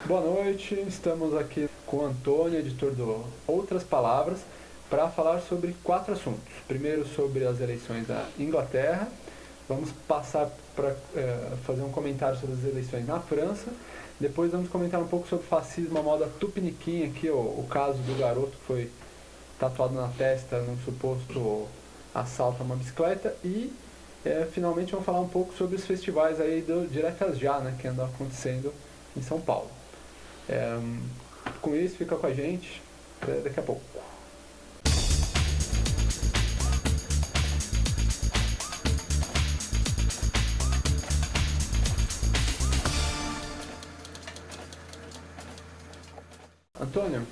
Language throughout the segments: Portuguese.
Boa noite, estamos aqui com o Antônio, editor do Outras Palavras, para falar sobre 4 assuntos. Primeiro, sobre as eleições da Inglaterra. Vamos passar para fazer um comentário sobre as eleições na França. Depois vamos comentar um pouco sobre fascismo à moda tupiniquim, aqui o caso do garoto que foi tatuado na testa num suposto assalto a uma bicicleta. E finalmente vamos falar um pouco sobre os festivais aí do Diretas Já, né, que andam acontecendo em São Paulo. Com isso, fica com a gente. Até daqui a pouco. Antônio, o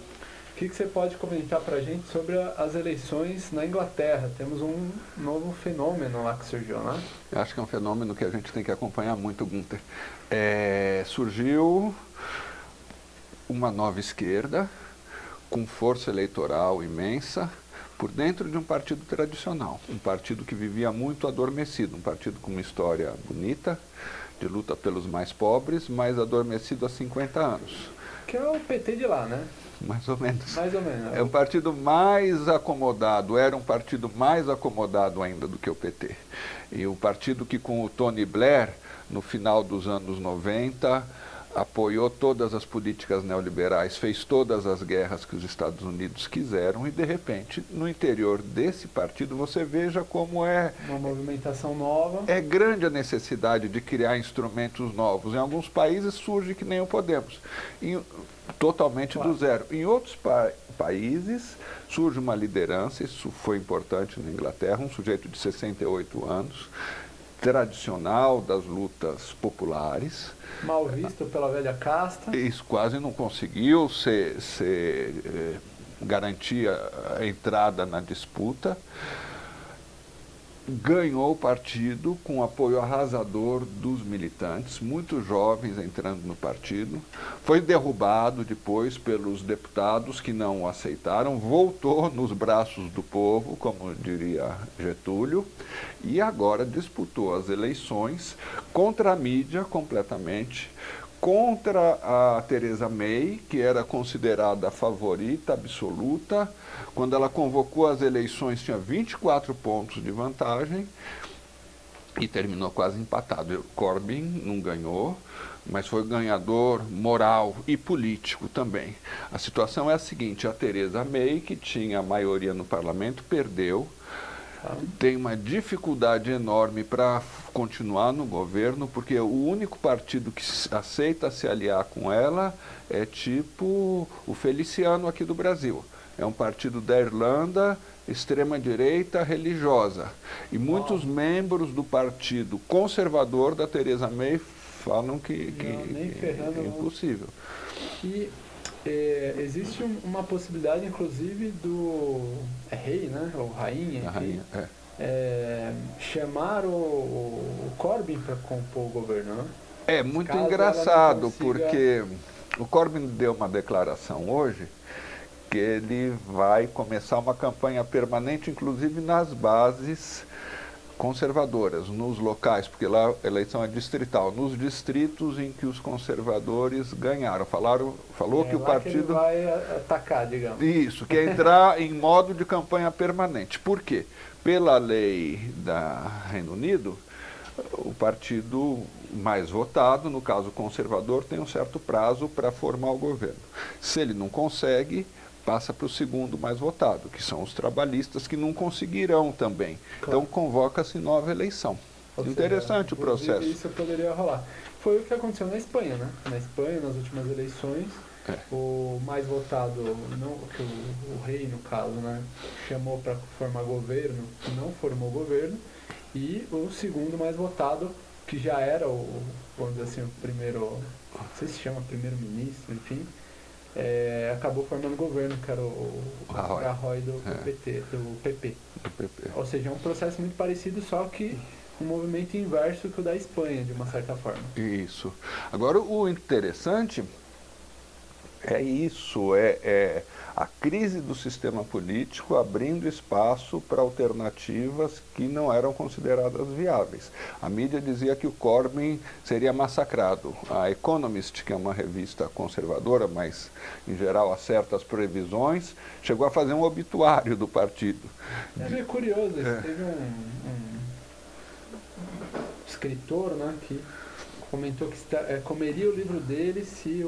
que você pode comentar para a gente sobre as eleições na Inglaterra? Temos um novo fenômeno lá que surgiu, né? Eu acho que é um fenômeno que a gente tem que acompanhar muito, Gunther. Surgiu uma nova esquerda com força eleitoral imensa por dentro de um partido tradicional, um partido que vivia muito adormecido, um partido com uma história bonita, de luta pelos mais pobres, mas adormecido há 50 anos. Que é o PT de lá, né? Mais ou menos. Mais ou menos. É um partido mais acomodado, era um partido mais acomodado ainda do que o PT. E o partido que com o Tony Blair, no final dos anos 90, apoiou todas as políticas neoliberais, fez todas as guerras que os Estados Unidos quiseram e, de repente, no interior desse partido, você veja como uma movimentação nova. É grande a necessidade de criar instrumentos novos. Em alguns países surge que nem o Podemos, totalmente do zero. Em outros países surge uma liderança, isso foi importante na Inglaterra, um sujeito de 68 anos, tradicional das lutas populares. Mal visto pela velha casta. Isso quase não conseguiu garantir a entrada na disputa. Ganhou o partido com apoio arrasador dos militantes, muitos jovens entrando no partido. Foi derrubado depois pelos deputados que não o aceitaram, voltou nos braços do povo, como diria Getúlio, e agora disputou as eleições contra a mídia completamente, contra a Theresa May, que era considerada a favorita absoluta. Quando ela convocou as eleições, tinha 24 pontos de vantagem e terminou quase empatado. Corbyn não ganhou, mas foi ganhador moral e político também. A situação é a seguinte: a Theresa May, que tinha a maioria no parlamento, perdeu. Tem uma dificuldade enorme para continuar no governo, porque o único partido que aceita se aliar com ela é tipo o Feliciano aqui do Brasil. É um partido da Irlanda, extrema-direita religiosa. E muitos membros do partido conservador da Theresa May falam que é impossível. E existe uma possibilidade, inclusive, do rei, né? Ou rainha, enfim, chamar o Corbyn para compor o governo, né? É muito engraçado, porque o Corbyn deu uma declaração hoje que ele vai começar uma campanha permanente, inclusive nas bases conservadoras, nos locais, porque lá a eleição é distrital, nos distritos em que os conservadores ganharam. Falou que o partido... Que ele vai atacar, digamos. Isso, que é entrar em modo de campanha permanente. Por quê? Pela lei da Reino Unido, o partido mais votado, no caso conservador, tem um certo prazo para formar o governo. Se ele não consegue, passa para o segundo mais votado, que são os trabalhistas, que não conseguirão também. Claro. Então convoca-se nova eleição. Interessante o processo. Isso poderia rolar. Foi o que aconteceu na Espanha, né? Na Espanha, nas últimas eleições, o mais votado, não, que o rei, no caso, né, chamou para formar governo, não formou governo, e o segundo mais votado, que já era vamos dizer assim, o primeiro, não sei se chama primeiro-ministro, enfim, acabou formando governo, que era o Rajoy do PP. Ou seja, é um processo muito parecido, só que um movimento inverso que o da Espanha, de uma certa forma. Isso. Agora, o interessante É isso, é a crise do sistema político abrindo espaço para alternativas que não eram consideradas viáveis. A mídia dizia que o Corbyn seria massacrado. A Economist, que é uma revista conservadora, mas em geral acerta as previsões, chegou a fazer um obituário do partido. É meio curioso, teve um escritor, né, que comentou que comeria o livro dele se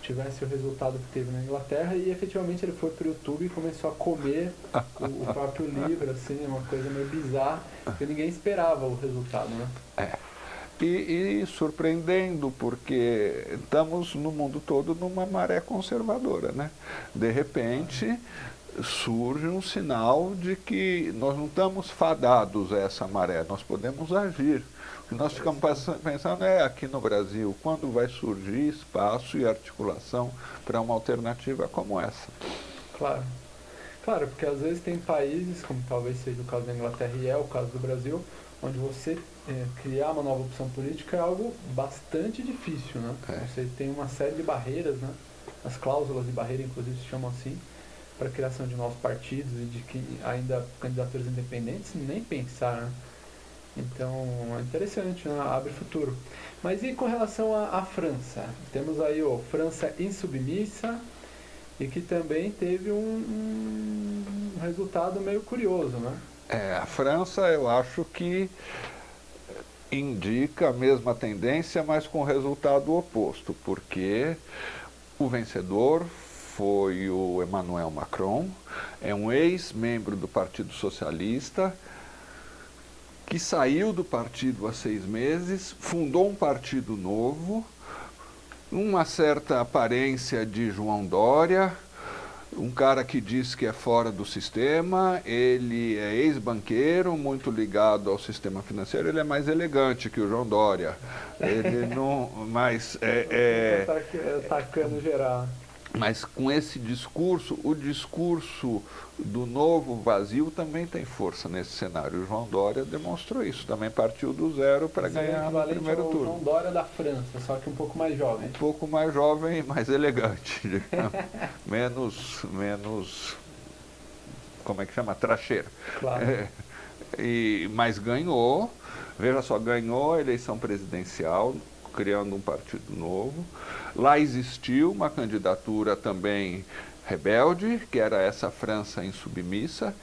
tivesse o resultado que teve na Inglaterra, e efetivamente ele foi para o YouTube e começou a comer o próprio livro, assim, uma coisa meio bizarra, porque ninguém esperava o resultado, né? E surpreendendo, porque estamos no mundo todo numa maré conservadora, né? De repente surge um sinal de que nós não estamos fadados a essa maré, nós podemos agir. O que nós ficamos pensando aqui no Brasil, quando vai surgir espaço e articulação para uma alternativa como essa? Claro. Claro, porque às vezes tem países, como talvez seja o caso da Inglaterra e é o caso do Brasil, onde você criar uma nova opção política é algo bastante difícil, né? Você tem uma série de barreiras, né? As cláusulas de barreira, inclusive, se chamam assim, para a criação de novos partidos e de que ainda candidaturas independentes, nem pensar, né? Então, é interessante, né? Abre futuro. Mas e com relação à França? Temos aí França insubmissa, e que também teve um resultado meio curioso, né? A França, eu acho que indica a mesma tendência, mas com resultado oposto, porque o vencedor foi o Emmanuel Macron, é um ex-membro do Partido Socialista, que saiu do partido há 6 meses, fundou um partido novo, uma certa aparência de João Dória, um cara que diz que é fora do sistema, ele é ex-banqueiro, muito ligado ao sistema financeiro, ele é mais elegante que o João Dória. Ele não, mas atacando geral. Mas com esse discurso, o discurso do novo vazio também tem força nesse cenário. O João Dória demonstrou isso, também partiu do zero para ganhar no primeiro turno. O João Dória da França, só que um pouco mais jovem. Um pouco mais jovem e mais elegante, menos, como é que chama? Tracheiro. Claro. Mas ganhou, veja só, ganhou a eleição presidencial, criando um partido novo. Lá existiu uma candidatura também rebelde, que era essa França insubmissa.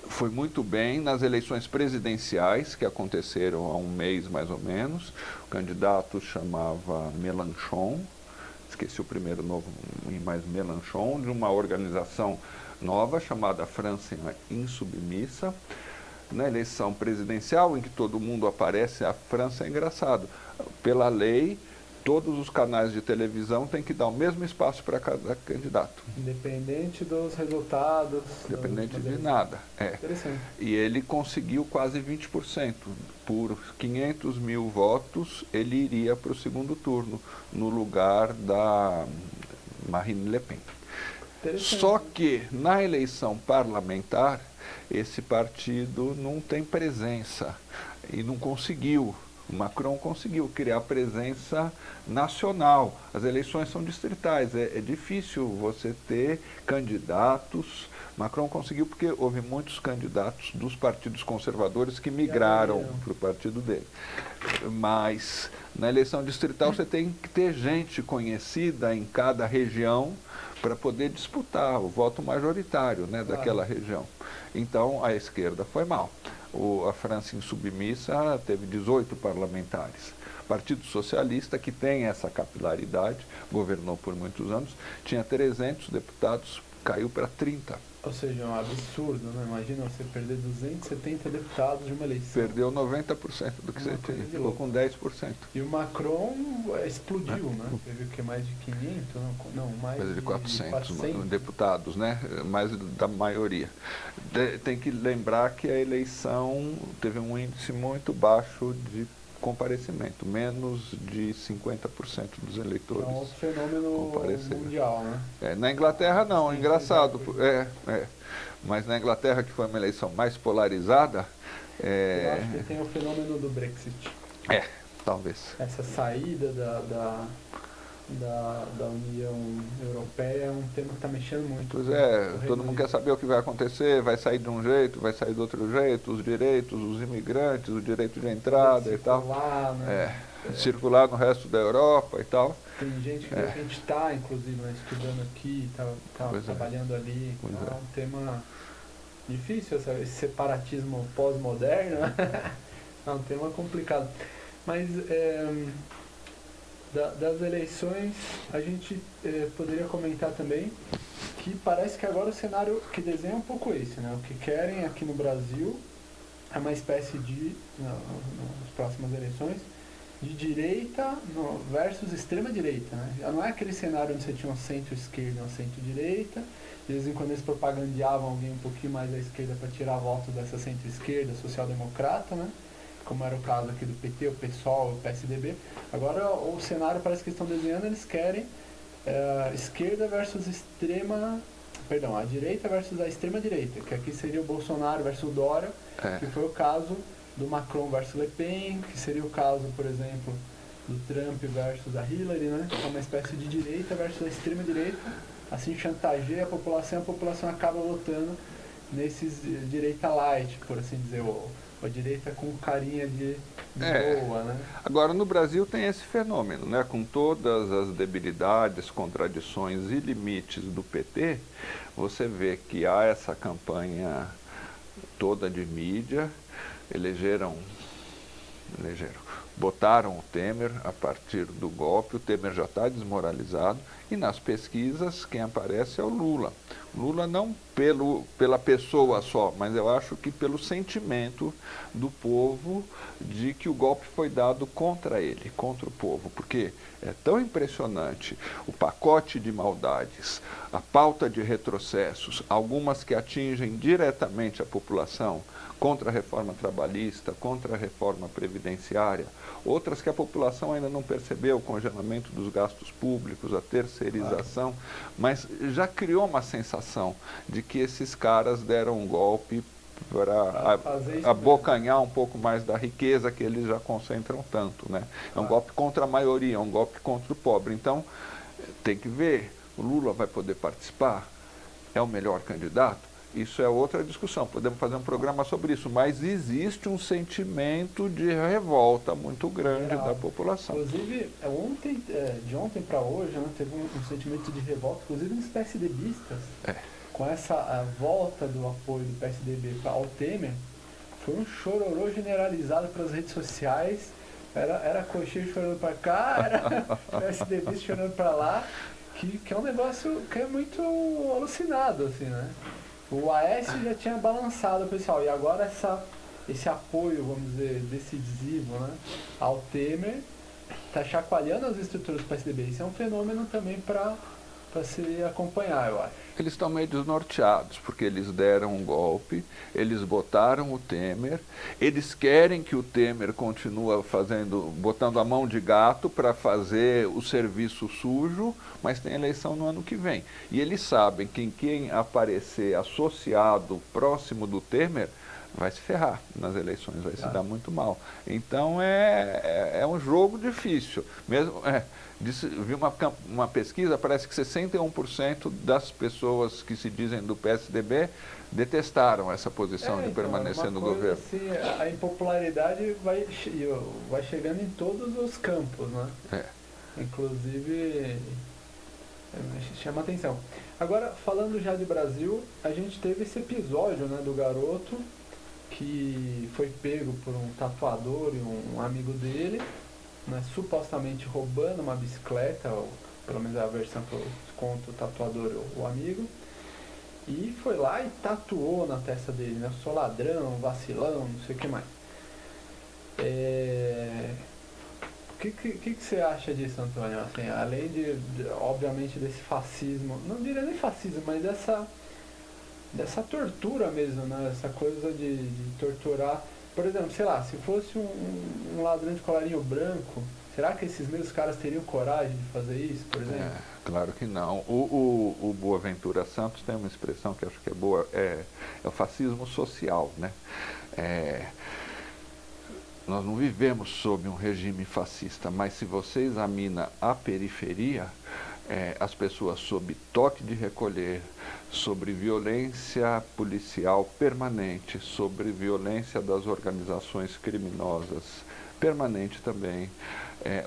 Foi muito bem nas eleições presidenciais, que aconteceram há um mês mais ou menos. O candidato chamava Mélenchon, esqueci o primeiro nome, mas Mélenchon, de uma organização nova chamada França Insubmissa. Na eleição presidencial, em que todo mundo aparece, a França é engraçado. Pela lei, todos os canais de televisão têm que dar o mesmo espaço para cada candidato. Independente dos resultados. Independente de nada. Interessante. E ele conseguiu quase 20%. Por 500 mil votos, ele iria para o segundo turno, no lugar da Marine Le Pen. Só que, na eleição parlamentar, esse partido não tem presença e não conseguiu. O Macron conseguiu criar presença nacional. As eleições são distritais, é difícil você ter candidatos. Macron conseguiu porque houve muitos candidatos dos partidos conservadores que migraram para o partido dele. Mas na eleição distrital você tem que ter gente conhecida em cada região para poder disputar o voto majoritário, né, daquela região. Então a esquerda foi mal. A França insubmissa teve 18 parlamentares. O Partido Socialista, que tem essa capilaridade, governou por muitos anos, tinha 300 deputados, caiu para 30. Ou seja, é um absurdo, né? Imagina você perder 270 deputados de uma eleição. Perdeu 90% do que você tinha, ficou com 10%. E o Macron explodiu, né? Teve o que, mais de 500? Não, mais de 400 deputados, né? Mais da maioria. Tem que lembrar que a eleição teve um índice muito baixo de comparecimento, menos de 50% dos eleitores. É um fenômeno mundial, né? Na Inglaterra não, é engraçado. Mas na Inglaterra, que foi uma eleição mais polarizada... Eu acho que tem o fenômeno do Brexit. Talvez. Essa saída da União Europeia é um tema que está mexendo muito. Pois é, todo mundo quer saber o que vai acontecer, vai sair de um jeito, vai sair do outro jeito, os direitos, os imigrantes, o direito de entrada e tal. Né? Circular no resto da Europa e tal. Tem gente que a gente está, inclusive, né, estudando aqui, está trabalhando ali. É um tema difícil, esse separatismo pós-moderno. É um tema complicado. Mas das eleições, a gente poderia comentar também que parece que agora o cenário que desenha é um pouco esse, né? O que querem aqui no Brasil é uma espécie de, nas próximas eleições, de direita versus extrema-direita, né? Já não é aquele cenário onde você tinha um centro-esquerda e um centro-direita, de vez em quando eles propagandeavam alguém um pouquinho mais à esquerda para tirar votos dessa centro-esquerda, social-democrata, né? Como era o caso aqui do PT, o PSOL, o PSDB. Agora o cenário parece que estão desenhando, eles querem esquerda versus a direita versus a extrema-direita, que aqui seria o Bolsonaro versus o Dória, que foi o caso do Macron versus Le Pen, que seria o caso, por exemplo, do Trump versus a Hillary, né? É uma espécie de direita versus a extrema-direita, assim chantageia a população acaba votando nesses direita light, por assim dizer, a direita com carinha de boa, né? Agora, no Brasil tem esse fenômeno, né? Com todas as debilidades, contradições e limites do PT, você vê que há essa campanha toda de mídia, botaram o Temer a partir do golpe, o Temer já está desmoralizado, e nas pesquisas quem aparece é o Lula. Lula não pela pessoa só, mas eu acho que pelo sentimento do povo de que o golpe foi dado contra ele, contra o povo, porque é tão impressionante o pacote de maldades, a pauta de retrocessos, algumas que atingem diretamente a população, contra a reforma trabalhista, contra a reforma previdenciária, outras que a população ainda não percebeu, o congelamento dos gastos públicos, a terceirização, mas já criou uma sensação de que esses caras deram um golpe para abocanhar um pouco mais da riqueza que eles já concentram tanto, né? É um golpe contra a maioria, é um golpe contra o pobre. Então, tem que ver, o Lula vai poder participar? É o melhor candidato? Isso é outra discussão, podemos fazer um programa sobre isso, mas existe um sentimento de revolta muito grande da população. Inclusive, de ontem para hoje, né, teve um sentimento de revolta, inclusive nos PSDBistas, com essa volta do apoio do PSDB ao Temer, foi um chororô generalizado pelas redes sociais, era coxinha chorando para cá, era PSDBista chorando para lá, que é um negócio que é muito alucinado, assim, né? O Aécio já tinha balançado o pessoal, e agora esse apoio, vamos dizer, decisivo, né, ao Temer está chacoalhando as estruturas do PSDB. Isso é um fenômeno também para se acompanhar, eu acho. Eles estão meio desnorteados, porque eles deram um golpe, eles botaram o Temer, eles querem que o Temer continue botando a mão de gato para fazer o serviço sujo, mas tem eleição no ano que vem. E eles sabem que quem aparecer associado próximo do Temer vai se ferrar nas eleições, vai se dar muito mal. Então é um jogo difícil. Vi uma pesquisa, parece que 61% das pessoas que se dizem do PSDB detestaram essa posição de permanecer no governo. Assim, a impopularidade vai chegando em todos os campos, né? Inclusive, chama atenção. Agora, falando já de Brasil, a gente teve esse episódio, né, do garoto que foi pego por um tatuador e um amigo dele, né, supostamente roubando uma bicicleta, ou pelo menos a versão que eu conto, o tatuador ou o amigo, e foi lá e tatuou na testa dele, né, sou ladrão, vacilão, não sei o que mais. O que você acha disso, Antônio? Assim, além obviamente, desse fascismo, não diria nem fascismo, mas dessa tortura mesmo, né? Essa coisa de torturar. Por exemplo, sei lá, se fosse um ladrão de colarinho branco, será que esses mesmos caras teriam coragem de fazer isso, por exemplo? Claro que não. O Boaventura Santos tem uma expressão que acho que é boa, é o fascismo social, né? nós não vivemos sob um regime fascista, mas se você examina a periferia, as pessoas sob toque de recolher, sobre violência policial permanente, sobre violência das organizações criminosas permanente também,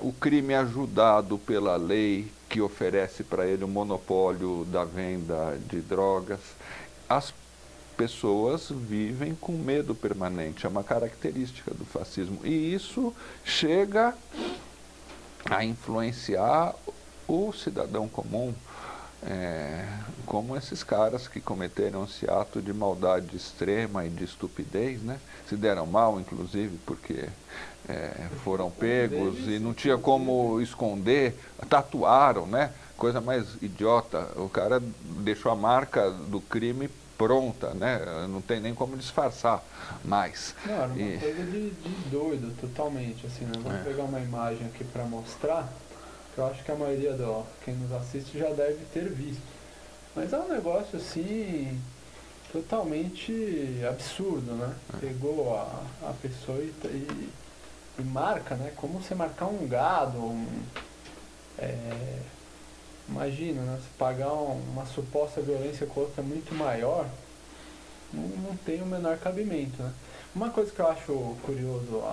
o crime ajudado pela lei que oferece para ele o monopólio da venda de drogas, as pessoas vivem com medo permanente, é uma característica do fascismo. E isso chega a influenciar o cidadão comum, como esses caras que cometeram esse ato de maldade extrema e de estupidez, né? Se deram mal, inclusive, porque foram pegos e não tinha como esconder, tatuaram, né? Coisa mais idiota, o cara deixou a marca do crime pronta, né? Não tem nem como disfarçar mais. Não, era uma coisa de doido, totalmente, assim, né? Vamos pegar uma imagem aqui para mostrar, que eu acho que a maioria quem nos assiste já deve ter visto. Mas é um negócio, assim, totalmente absurdo, né? Pegou a pessoa e marca, né? Como você marcar um gado, imagina, né? Você pagar uma suposta violência com outra muito maior, não tem o menor cabimento, né? Uma coisa que eu acho curioso,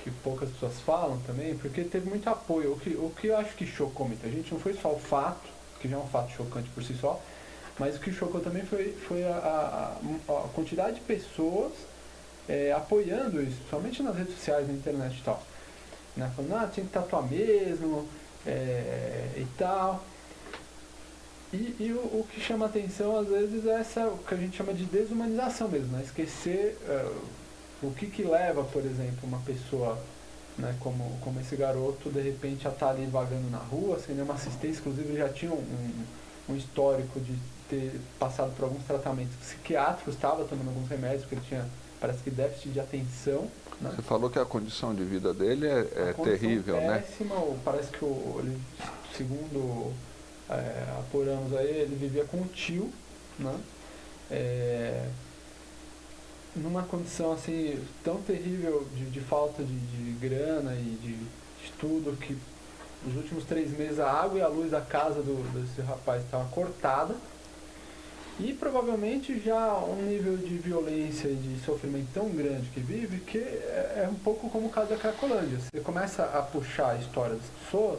que poucas pessoas falam também, porque teve muito apoio. O que eu acho que chocou muita gente não foi só o fato, que já é um fato chocante por si só, mas o que chocou também foi a quantidade de pessoas apoiando isso, principalmente nas redes sociais, na internet e tal. Né? Falando, tinha que tatuar mesmo, e tal. E o que chama atenção, às vezes, é o que a gente chama de desumanização mesmo, né? Esquecer o que leva, por exemplo, uma pessoa, né, como esse garoto, de repente, a estar ali vagando na rua, sem nenhuma assistência. Inclusive, ele já tinha um histórico de ter passado por alguns tratamentos psiquiátricos, estava tomando alguns remédios, porque ele tinha, parece que, déficit de atenção. Né? Você falou que a condição de vida dele é terrível, péssima, né? Parece que ele, segundo apuramos aí, ele vivia com o tio, né? Numa condição assim tão terrível de falta de grana e de tudo, que nos últimos 3 meses a água e a luz da casa desse rapaz estava cortada. E provavelmente já um nível de violência e de sofrimento tão grande que vive, que é um pouco como o caso da Cracolândia. Você começa a puxar a história das pessoas,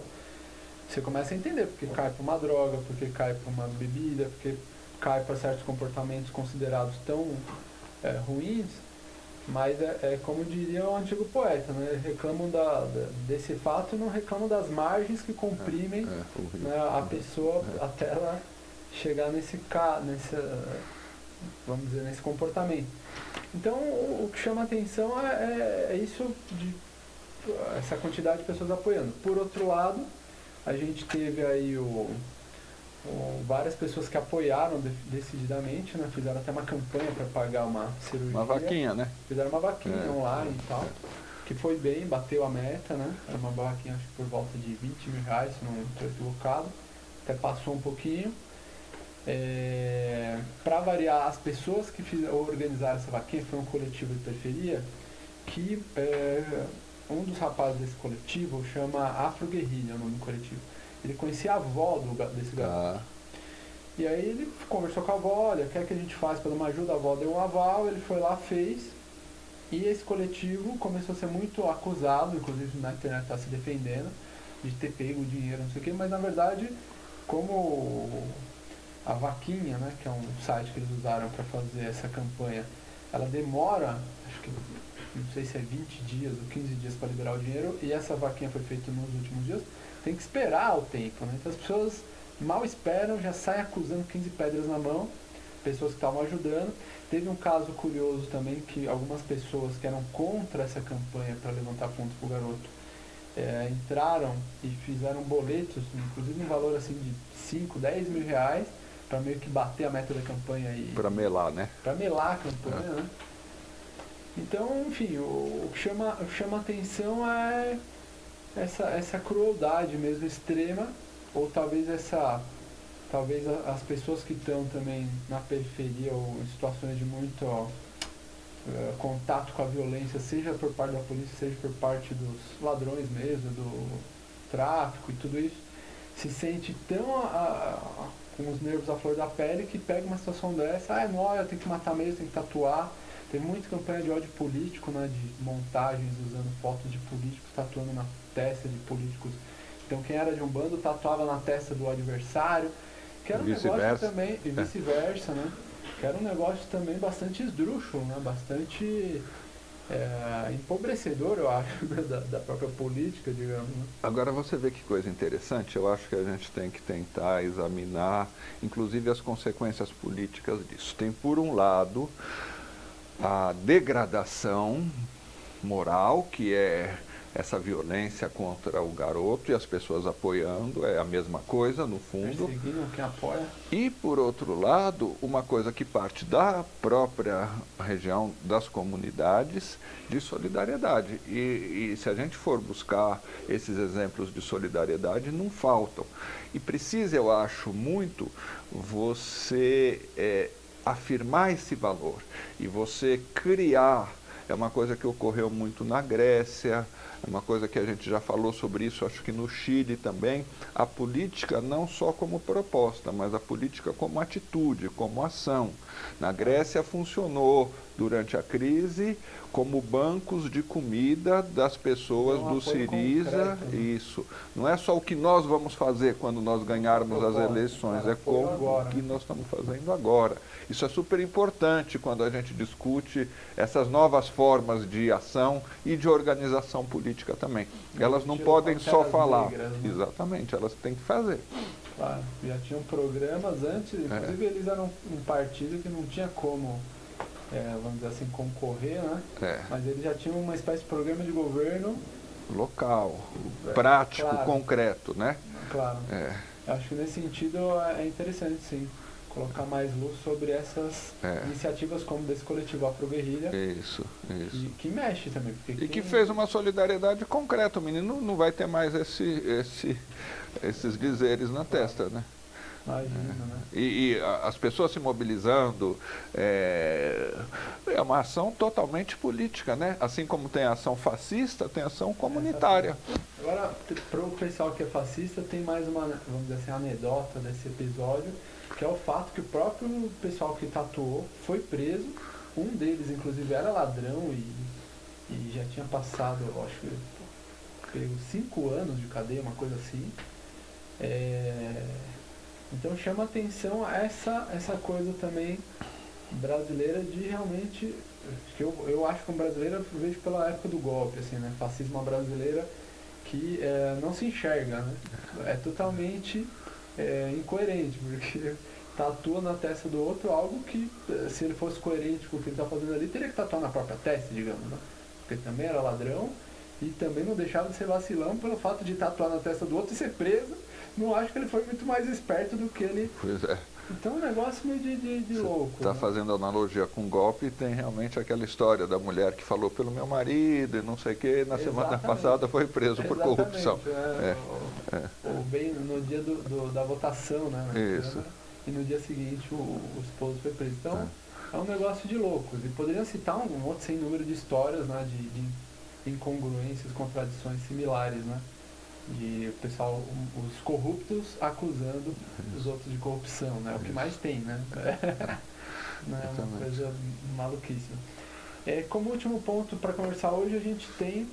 você começa a entender porque cai para uma droga, porque cai para uma bebida, porque cai para certos comportamentos considerados tão ruins, mas como diria o antigo poeta, né? Reclamam desse fato e não reclamam das margens que comprimem né, a pessoa até ela chegar vamos dizer, nesse comportamento. Então, o que chama a atenção é isso, essa quantidade de pessoas apoiando. Por outro lado, a gente teve aí várias pessoas que apoiaram decididamente, né? Fizeram até uma campanha para pagar uma cirurgia. Uma vaquinha, né? Fizeram uma vaquinha online e tal, que foi bem, bateu a meta, né? Era uma vaquinha, acho que por volta de R$20 mil, se não estou equivocado. Até passou um pouquinho. Para variar, as pessoas que organizaram essa vaquinha foi um coletivo de periferia que um dos rapazes desse coletivo chama Afro Guerrilha, o nome do coletivo. Ele conhecia a avó desse garoto. E aí ele conversou com a avó, olha, quer que a gente faça para dar uma ajuda? A avó deu um aval, ele foi lá, fez. E esse coletivo começou a ser muito acusado, inclusive na internet está se defendendo, de ter pego dinheiro, não sei o quê, mas na verdade, como a vaquinha, né, que é um site que eles usaram para fazer essa campanha, ela demora, acho que não sei se é 20 dias ou 15 dias para liberar o dinheiro, e essa vaquinha foi feita nos últimos dias, tem que esperar o tempo, né? Então as pessoas mal esperam, já saem acusando 15 pedras na mão, pessoas que estavam ajudando. Teve um caso curioso também, que algumas pessoas que eram contra essa campanha para levantar fundos para o garoto entraram e fizeram boletos, inclusive um valor assim de 5, 10 mil reais, para meio que bater a meta da campanha. Para melar, né? Para melar a campanha, né? Então, enfim, o que chama atenção é essa crueldade mesmo extrema, ou talvez as pessoas que estão também na periferia ou em situações de muito contato com a violência, seja por parte da polícia, seja por parte dos ladrões mesmo, do tráfico e tudo isso, se sente tão com os nervos à flor da pele que pega uma situação dessa, não, eu tenho que matar mesmo, tenho que tatuar. Teve muita campanha de ódio político, né, de montagens usando fotos de políticos tatuando na testa de políticos. Então quem era de um bando tatuava na testa do adversário, que era um negócio também, e vice-versa, né? Que era um negócio também bastante esdrúxulo, né? Bastante empobrecedor, eu acho, da própria política, digamos. Né? Agora você vê que coisa interessante, eu acho que a gente tem que tentar examinar, inclusive, as consequências políticas disso. Tem, por um lado, a degradação moral, que é essa violência contra o garoto e as pessoas apoiando, é a mesma coisa no fundo. Perseguindo quem apoia. E, por outro lado, uma coisa que parte da própria região, das comunidades, de solidariedade. E se a gente for buscar esses exemplos de solidariedade, não faltam. E precisa, eu acho, muito você afirmar esse valor e você criar. É uma coisa que ocorreu muito na Grécia, é uma coisa que a gente já falou sobre isso, acho que no Chile também, a política não só como proposta, mas a política como atitude, como ação. Na Grécia funcionou durante a crise como bancos de comida das pessoas do Siriza, concreto, né? Isso. Não é só o que nós vamos fazer quando nós ganharmos as eleições, é como o que nós estamos fazendo agora. Isso é super importante quando a gente discute essas novas formas de ação e de organização política também. Elas não podem só falar. Negras, né? Exatamente, elas têm que fazer. Claro, já tinham programas antes, inclusive eles eram um partido que não tinha como, vamos dizer assim, concorrer, né? Mas eles já tinham uma espécie de programa de governo local, prático, claro, concreto, né? Claro. Acho que nesse sentido é interessante, sim, colocar mais luz sobre essas iniciativas como desse coletivo Afro-Guerrilha. Isso. Que mexe também. E que fez uma solidariedade concreta. O menino não vai ter mais esses dizeres na testa, né? Imagina, né? E as pessoas se mobilizando, é uma ação totalmente política, né? Assim como tem a ação fascista, tem a ação comunitária. Agora, para o pessoal que é fascista, tem mais uma, vamos dizer assim, anedota desse episódio, que é o fato que o próprio pessoal que tatuou foi preso. Um deles, inclusive, era ladrão e já tinha passado, eu acho que pegou 5 anos de cadeia, uma coisa assim. Então chama atenção essa coisa também brasileira de realmente, que eu acho que como brasileira eu vejo pela época do golpe, assim, né? Fascismo brasileira que não se enxerga, né? É totalmente incoerente, porque tatua na testa do outro algo que, se ele fosse coerente com o que ele está fazendo ali, teria que tatuar na própria testa, digamos, né? Porque ele também era ladrão e também não deixava de ser vacilão pelo fato de tatuar na testa do outro e ser preso. Não acho que ele foi muito mais esperto do que ele... Pois é. Então é um negócio meio de louco. Está, né? Fazendo analogia com golpe, tem realmente aquela história da mulher que falou pelo meu marido e não sei o que, na semana passada foi preso por corrupção. Ou bem no dia da votação, né? Isso. E no dia seguinte o esposo foi preso. Então é um negócio de loucos. E poderiam citar um outro sem número de histórias, né? De incongruências, contradições similares, né? De o pessoal, os corruptos acusando os outros de corrupção, né? O que mais tem, né? Não é uma coisa maluquíssima. Como último ponto para conversar hoje, a gente tem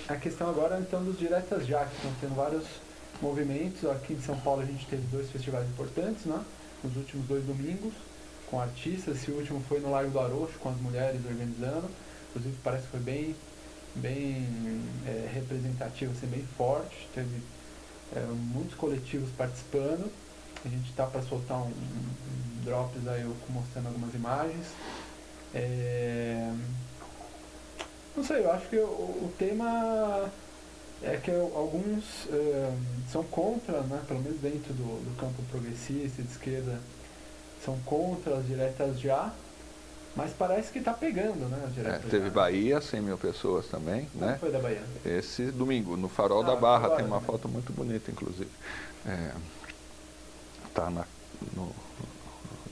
a questão agora então dos diretas já, que estão tendo vários movimentos. Aqui em São Paulo a gente teve 2 festivais importantes, né? Nos últimos 2 domingos, com artistas. Esse último foi no Largo do Arocho, com as mulheres organizando. Inclusive parece que foi bem representativo, assim, bem forte. Teve muitos coletivos participando. A gente está para soltar um drops aí, eu mostrando algumas imagens. Não sei, eu acho que o tema é que alguns são contra, né, pelo menos dentro do campo progressista e de esquerda, são contra as diretas já. Mas parece que está pegando, né? Teve Bahia, 100 mil pessoas também, né? Foi da Bahia? Esse domingo, no Farol da Barra, tem uma foto muito bonita, inclusive. Está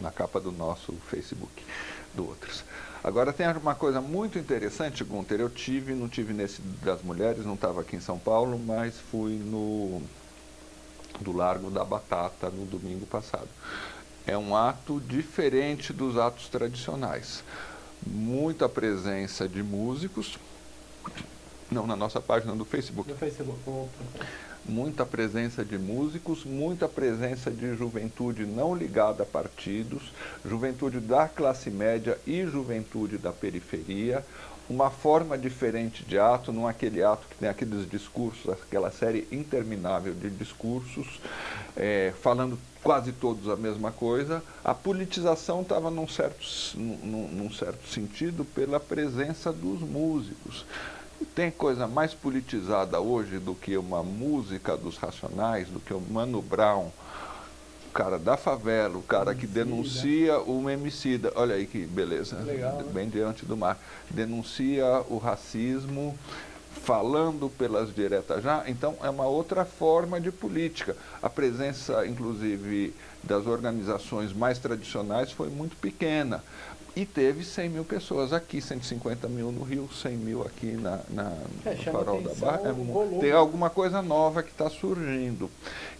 na capa do nosso Facebook, do Outros. Agora tem uma coisa muito interessante, Gunter, não tive nesse das mulheres, não estava aqui em São Paulo, mas fui do Largo da Batata no domingo passado. É um ato diferente dos atos tradicionais. Muita presença de músicos, não, na nossa página do Facebook. No Facebook. Muita presença de músicos, muita presença de juventude não ligada a partidos, juventude da classe média e juventude da periferia, uma forma diferente de ato, não aquele ato que tem aqueles discursos, aquela série interminável de discursos, falando quase todos a mesma coisa. A politização estava num certo sentido pela presença dos músicos. Tem coisa mais politizada hoje do que uma música dos Racionais, do que o Mano Brown, o cara da favela, o cara que denuncia o Emicida. Olha aí que beleza, legal, bem diante do mar. Denuncia o racismo, falando pelas diretas já. Então é uma outra forma de política. A presença, inclusive, das organizações mais tradicionais foi muito pequena. E teve 100 mil pessoas aqui, 150 mil no Rio, 100 mil aqui no Farol da Barra. Tem alguma coisa nova que está surgindo.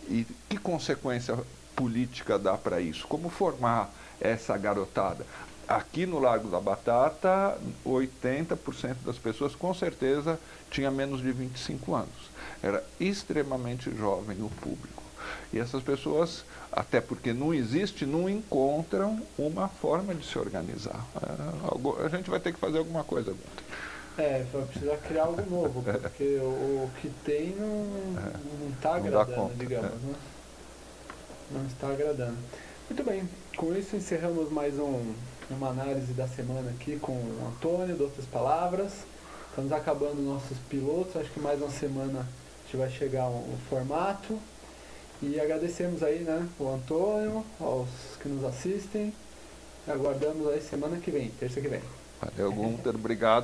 E que consequência política dá para isso? Como formar essa garotada? Aqui no Largo da Batata, 80% das pessoas com certeza tinha menos de 25 anos. Era extremamente jovem o público. E essas pessoas, até porque não encontram uma forma de se organizar. A gente vai ter que fazer alguma coisa. Vai precisar criar algo novo, porque o que tem não está agradando, digamos. Né? Não está agradando. Muito bem, com isso encerramos mais uma análise da semana aqui com o Antônio, de Outras Palavras. Estamos acabando nossos pilotos, acho que mais uma semana a gente vai chegar ao formato. E agradecemos aí, né, o Antônio, aos que nos assistem. Aguardamos aí semana que vem, terça que vem. Valeu, Gunter, obrigado.